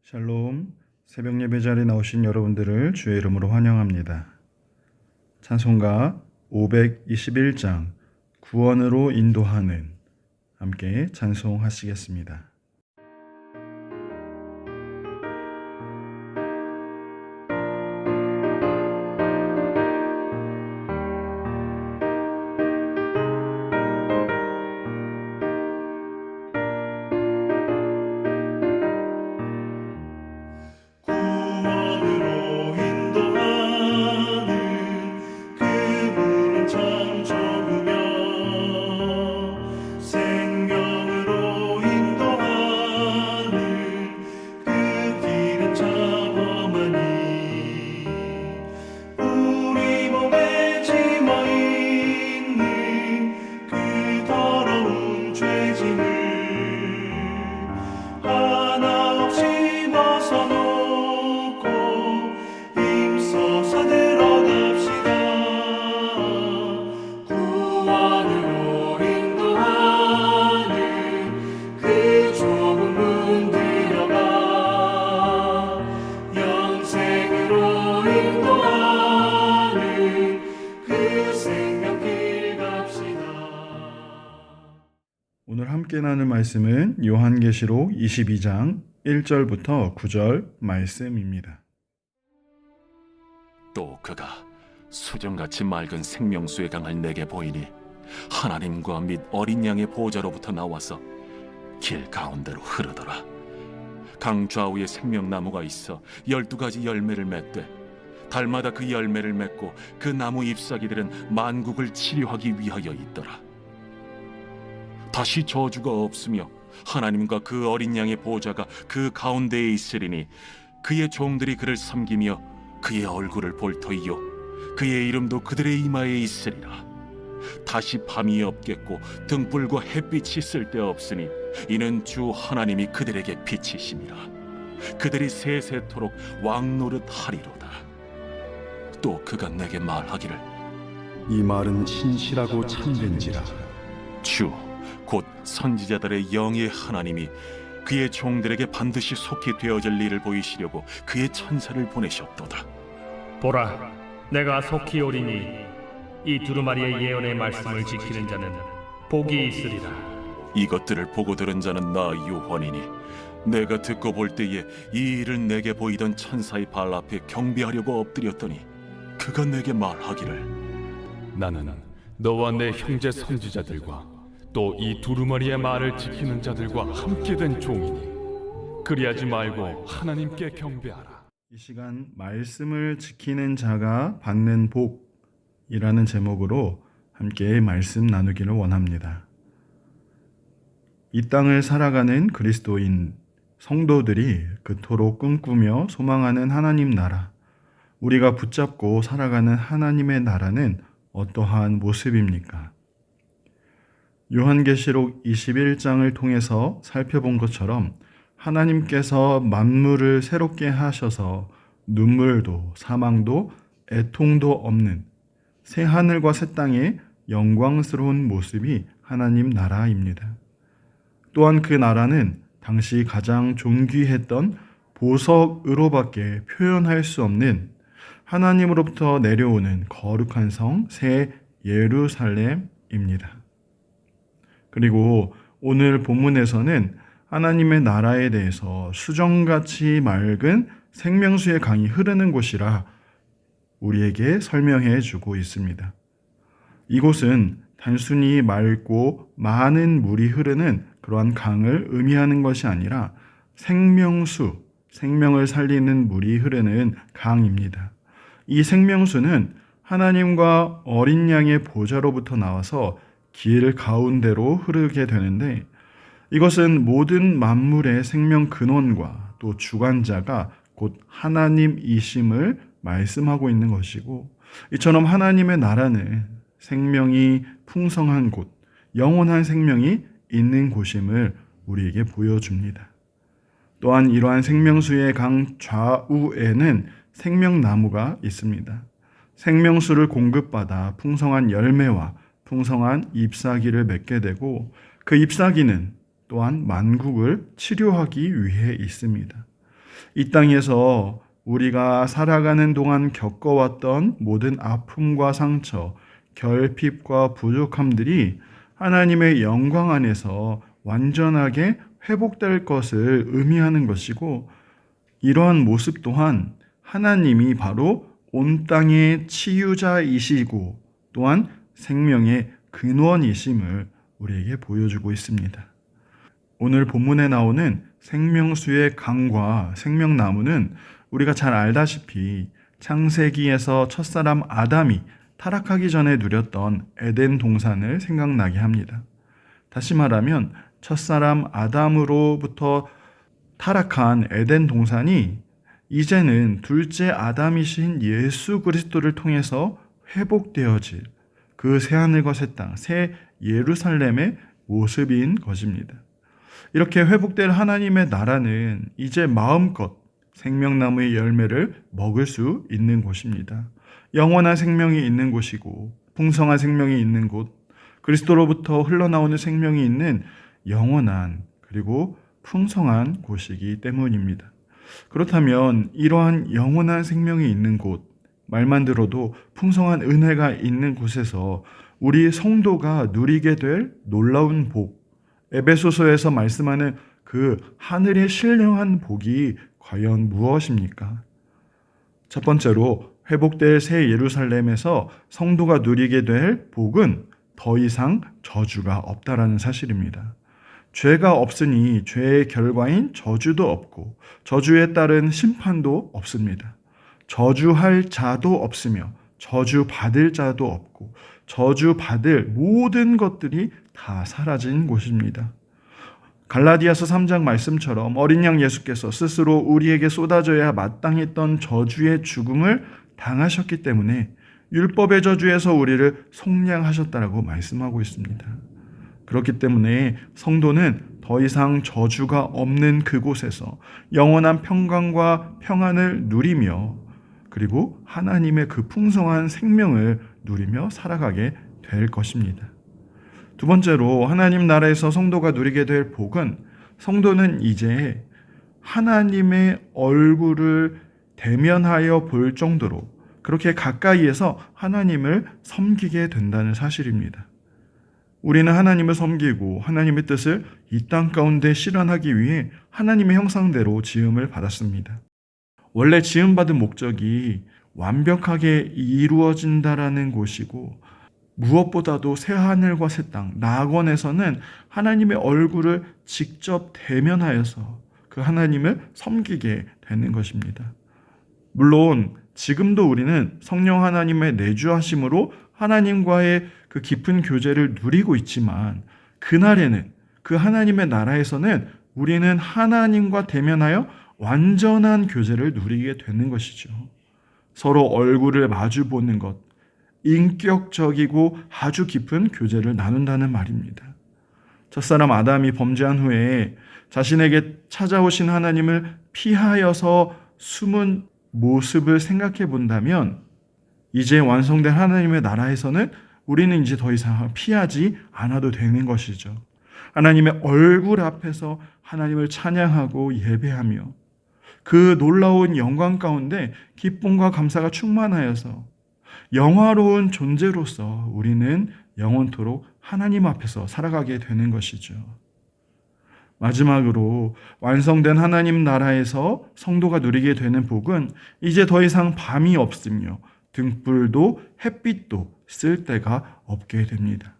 샬롬, 새벽 예배 자리에 나오신 여러분들을 주의 이름으로 환영합니다. 찬송가 521장 구원으로 인도하는 함께 찬송하시겠습니다. 오늘 함께 나눌 말씀은 요한계시록 22장 1절부터 9절 말씀입니다. 또 그가 수정같이 맑은 생명수의 강을 내게 보이니 하나님과 및 어린 양의 보좌로부터 나와서 길 가운데로 흐르더라. 강 좌우에 생명나무가 있어 12가지 열매를 맺되 달마다 그 열매를 맺고 그 나무 잎사귀들은 만국을 치료하기 위하여 있더라. 다시 저주가 없으며 하나님과 그 어린 양의 보좌가 그 가운데에 있으리니 그의 종들이 그를 섬기며 그의 얼굴을 볼 터이요 그의 이름도 그들의 이마에 있으리라. 다시 밤이 없겠고 등불과 햇빛이 쓸데없으니 이는 주 하나님이 그들에게 빛이심이라. 그들이 세세토록 왕노릇 하리로다. 또 그가 내게 말하기를 이 말은 신실하고 참된지라. 주 곧 선지자들의 영의 하나님이 그의 종들에게 반드시 속히 되어질 일을 보이시려고 그의 천사를 보내셨도다. 보라, 내가 속히 오리니 이 두루마리의 예언의 말씀을 지키는 자는 복이 있으리라. 이것들을 보고 들은 자는 나 요한이니 내가 듣고 볼 때에 이 일을 내게 보이던 천사의 발 앞에 경배하려고 엎드렸더니 그가 내게 말하기를 나는 너와 내 형제 선지자들과 또 이 두루마리의 말을 지키는 자들과 함께 된 종이니 그리하지 말고 하나님께 경배하라. 이 시간 말씀을 지키는 자가 받는 복이라는 제목으로 함께 말씀 나누기를 원합니다. 이 땅을 살아가는 그리스도인 성도들이 그토록 꿈꾸며 소망하는 하나님 나라, 우리가 붙잡고 살아가는 하나님의 나라는 어떠한 모습입니까? 요한계시록 21장을 통해서 살펴본 것처럼 하나님께서 만물을 새롭게 하셔서 눈물도 사망도 애통도 없는 새 하늘과 새 땅의 영광스러운 모습이 하나님 나라입니다. 또한 그 나라는 당시 가장 존귀했던 보석으로밖에 표현할 수 없는 하나님으로부터 내려오는 거룩한 성 새 예루살렘입니다. 그리고 오늘 본문에서는 하나님의 나라에 대해서 수정같이 맑은 생명수의 강이 흐르는 곳이라 우리에게 설명해 주고 있습니다. 이곳은 단순히 맑고 많은 물이 흐르는 그러한 강을 의미하는 것이 아니라 생명수, 생명을 살리는 물이 흐르는 강입니다. 이 생명수는 하나님과 어린 양의 보좌로부터 나와서 길 가운데로 흐르게 되는데 이것은 모든 만물의 생명 근원과 또 주관자가 곧 하나님이심을 말씀하고 있는 것이고 이처럼 하나님의 나라는 생명이 풍성한 곳, 영원한 생명이 있는 곳임을 우리에게 보여줍니다. 또한 이러한 생명수의 강 좌우에는 생명나무가 있습니다. 생명수를 공급받아 풍성한 열매와 풍성한 잎사귀를 맺게 되고 그 잎사귀는 또한 만국을 치료하기 위해 있습니다. 이 땅에서 우리가 살아가는 동안 겪어왔던 모든 아픔과 상처, 결핍과 부족함들이 하나님의 영광 안에서 완전하게 회복될 것을 의미하는 것이고, 이러한 모습 또한 하나님이 바로 온 땅의 치유자이시고 또한 생명의 근원이심을 우리에게 보여주고 있습니다. 오늘 본문에 나오는 생명수의 강과 생명나무는 우리가 잘 알다시피 창세기에서 첫사람 아담이 타락하기 전에 누렸던 에덴 동산을 생각나게 합니다. 다시 말하면 첫사람 아담으로부터 타락한 에덴 동산이 이제는 둘째 아담이신 예수 그리스도를 통해서 회복되어질 그 새하늘과 새 땅, 새 예루살렘의 모습인 것입니다. 이렇게 회복될 하나님의 나라는 이제 마음껏 생명나무의 열매를 먹을 수 있는 곳입니다. 영원한 생명이 있는 곳이고 풍성한 생명이 있는 곳, 그리스도로부터 흘러나오는 생명이 있는 영원한 그리고 풍성한 곳이기 때문입니다. 그렇다면 이러한 영원한 생명이 있는 곳, 말만 들어도 풍성한 은혜가 있는 곳에서 우리 성도가 누리게 될 놀라운 복, 에베소서에서 말씀하는 그 하늘의 신령한 복이 과연 무엇입니까? 첫 번째로 회복될 새 예루살렘에서 성도가 누리게 될 복은 더 이상 저주가 없다라는 사실입니다. 죄가 없으니 죄의 결과인 저주도 없고 저주에 따른 심판도 없습니다. 저주할 자도 없으며 저주받을 자도 없고 저주받을 모든 것들이 다 사라진 곳입니다. 갈라디아서 3장 말씀처럼 어린 양 예수께서 스스로 우리에게 쏟아져야 마땅했던 저주의 죽음을 당하셨기 때문에 율법의 저주에서 우리를 속량하셨다라고 말씀하고 있습니다. 그렇기 때문에 성도는 더 이상 저주가 없는 그곳에서 영원한 평강과 평안을 누리며 그리고 하나님의 그 풍성한 생명을 누리며 살아가게 될 것입니다. 두 번째로 하나님 나라에서 성도가 누리게 될 복은 성도는 이제 하나님의 얼굴을 대면하여 볼 정도로 그렇게 가까이에서 하나님을 섬기게 된다는 사실입니다. 우리는 하나님을 섬기고 하나님의 뜻을 이 땅 가운데 실현하기 위해 하나님의 형상대로 지음을 받았습니다. 원래 지음받은 목적이 완벽하게 이루어진다라는 곳이고 무엇보다도 새하늘과 새 땅, 낙원에서는 하나님의 얼굴을 직접 대면하여서 그 하나님을 섬기게 되는 것입니다. 물론 지금도 우리는 성령 하나님의 내주하심으로 하나님과의 그 깊은 교제를 누리고 있지만 그날에는 그 하나님의 나라에서는 우리는 하나님과 대면하여 완전한 교제를 누리게 되는 것이죠. 서로 얼굴을 마주 보는 것, 인격적이고 아주 깊은 교제를 나눈다는 말입니다. 첫사람 아담이 범죄한 후에 자신에게 찾아오신 하나님을 피하여서 숨은 모습을 생각해 본다면 이제 완성된 하나님의 나라에서는 우리는 이제 더 이상 피하지 않아도 되는 것이죠. 하나님의 얼굴 앞에서 하나님을 찬양하고 예배하며 그 놀라운 영광 가운데 기쁨과 감사가 충만하여서 영화로운 존재로서 우리는 영원토록 하나님 앞에서 살아가게 되는 것이죠. 마지막으로 완성된 하나님 나라에서 성도가 누리게 되는 복은 이제 더 이상 밤이 없으며 등불도 햇빛도 쓸 데가 없게 됩니다.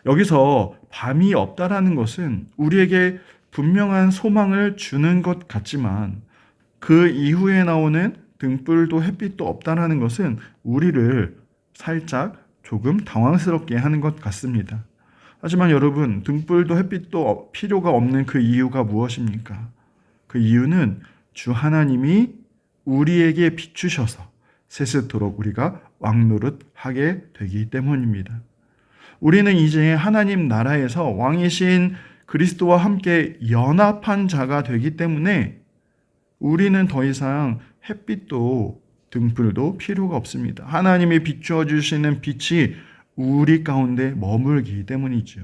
여기서 밤이 없다라는 것은 우리에게 분명한 소망을 주는 것 같지만 그 이후에 나오는 등불도 햇빛도 없다라는 것은 우리를 살짝 조금 당황스럽게 하는 것 같습니다. 하지만 여러분, 등불도 햇빛도 필요가 없는 그 이유가 무엇입니까? 그 이유는 주 하나님이 우리에게 비추셔서 세세토록 우리가 왕노릇하게 되기 때문입니다. 우리는 이제 하나님 나라에서 왕이신 그리스도와 함께 연합한 자가 되기 때문에 우리는 더 이상 햇빛도 등불도 필요가 없습니다. 하나님이 비추어 주시는 빛이 우리 가운데 머물기 때문이죠.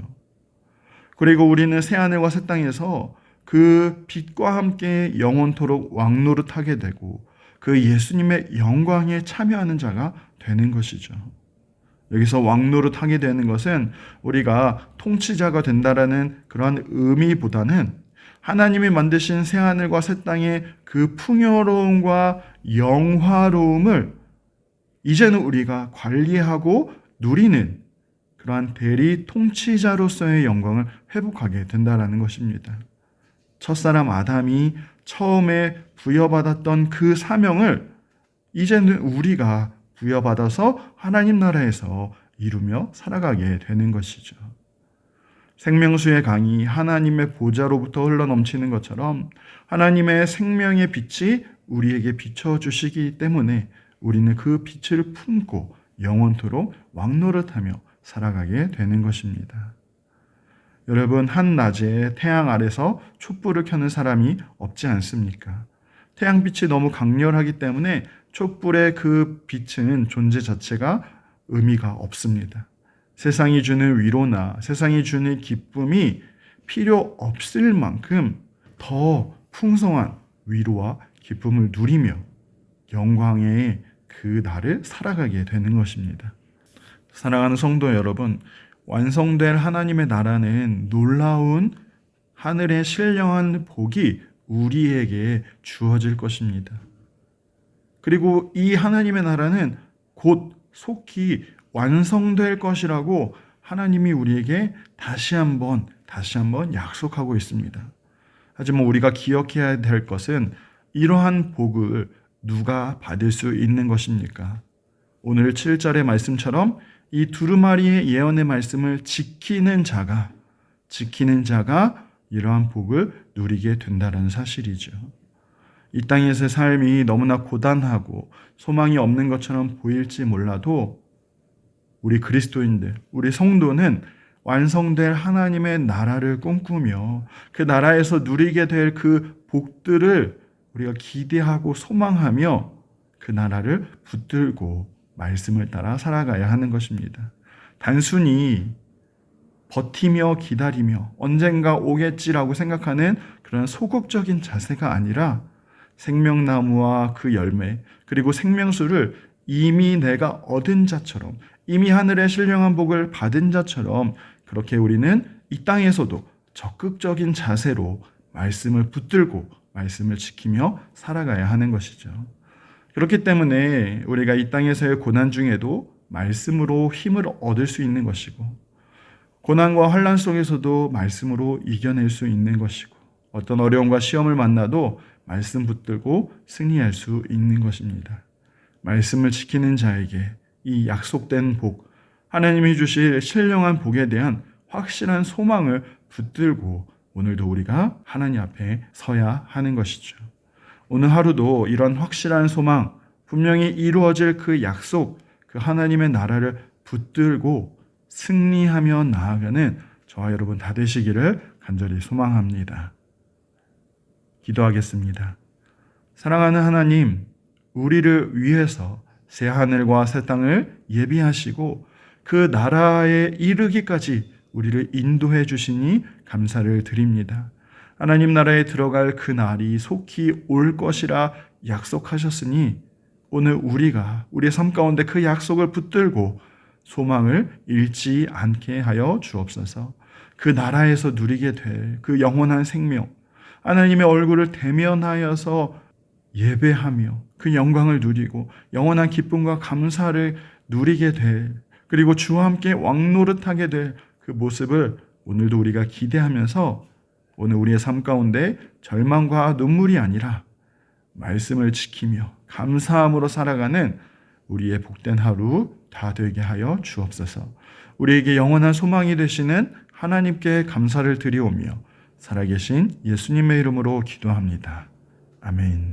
그리고 우리는 새하늘과 새 땅에서 그 빛과 함께 영원토록 왕노릇하게 되고 그 예수님의 영광에 참여하는 자가 되는 것이죠. 여기서 왕노릇하게 되는 것은 우리가 통치자가 된다라는 그러한 의미보다는 하나님이 만드신 새하늘과 새 땅의 그 풍요로움과 영화로움을 이제는 우리가 관리하고 누리는 그러한 대리 통치자로서의 영광을 회복하게 된다라는 것입니다. 첫사람 아담이 처음에 부여받았던 그 사명을 이제는 우리가 부여받아서 하나님 나라에서 이루며 살아가게 되는 것이죠. 생명수의 강이 하나님의 보좌로부터 흘러넘치는 것처럼 하나님의 생명의 빛이 우리에게 비춰주시기 때문에 우리는 그 빛을 품고 영원토록 왕노릇하며 살아가게 되는 것입니다. 여러분, 한낮에 태양 아래서 촛불을 켜는 사람이 없지 않습니까? 태양빛이 너무 강렬하기 때문에 촛불의 그 빛은 존재 자체가 의미가 없습니다. 세상이 주는 위로나 세상이 주는 기쁨이 필요 없을 만큼 더 풍성한 위로와 기쁨을 누리며 영광의 그 날을 살아가게 되는 것입니다. 사랑하는 성도 여러분, 완성될 하나님의 나라는 놀라운 하늘의 신령한 복이 우리에게 주어질 것입니다. 그리고 이 하나님의 나라는 곧 속히 완성될 것이라고 하나님이 우리에게 다시 한번 약속하고 있습니다. 하지만 우리가 기억해야 될 것은 이러한 복을 누가 받을 수 있는 것입니까? 오늘 7절의 말씀처럼 이 두루마리의 예언의 말씀을 지키는 자가 이러한 복을 누리게 된다는 사실이죠. 이 땅에서의 삶이 너무나 고단하고 소망이 없는 것처럼 보일지 몰라도 우리 그리스도인들, 우리 성도는 완성될 하나님의 나라를 꿈꾸며 그 나라에서 누리게 될 그 복들을 우리가 기대하고 소망하며 그 나라를 붙들고 말씀을 따라 살아가야 하는 것입니다. 단순히 버티며 기다리며 언젠가 오겠지라고 생각하는 그런 소극적인 자세가 아니라 생명나무와 그 열매 그리고 생명수를 이미 내가 얻은 자처럼 이미 하늘의 신령한 복을 받은 자처럼 그렇게 우리는 이 땅에서도 적극적인 자세로 말씀을 붙들고 말씀을 지키며 살아가야 하는 것이죠. 그렇기 때문에 우리가 이 땅에서의 고난 중에도 말씀으로 힘을 얻을 수 있는 것이고 고난과 환난 속에서도 말씀으로 이겨낼 수 있는 것이고 어떤 어려움과 시험을 만나도 말씀 붙들고 승리할 수 있는 것입니다. 말씀을 지키는 자에게 이 약속된 복, 하나님이 주실 신령한 복에 대한 확실한 소망을 붙들고 오늘도 우리가 하나님 앞에 서야 하는 것이죠. 오늘 하루도 이런 확실한 소망, 분명히 이루어질 그 약속, 그 하나님의 나라를 붙들고 승리하며 나아가는 저와 여러분 다 되시기를 간절히 소망합니다. 기도하겠습니다. 사랑하는 하나님, 우리를 위해서 새 하늘과 새 땅을 예비하시고 그 나라에 이르기까지 우리를 인도해 주시니 감사를 드립니다. 하나님 나라에 들어갈 그 날이 속히 올 것이라 약속하셨으니 오늘 우리가 우리의 삶 가운데 그 약속을 붙들고 소망을 잃지 않게 하여 주옵소서. 그 나라에서 누리게 될 그 영원한 생명, 하나님의 얼굴을 대면하여서 예배하며 그 영광을 누리고 영원한 기쁨과 감사를 누리게 될 그리고 주와 함께 왕노릇하게 될 그 모습을 오늘도 우리가 기대하면서 오늘 우리의 삶 가운데 절망과 눈물이 아니라 말씀을 지키며 감사함으로 살아가는 우리의 복된 하루 다 되게 하여 주옵소서. 우리에게 영원한 소망이 되시는 하나님께 감사를 드리오며 살아계신 예수님의 이름으로 기도합니다. 아멘.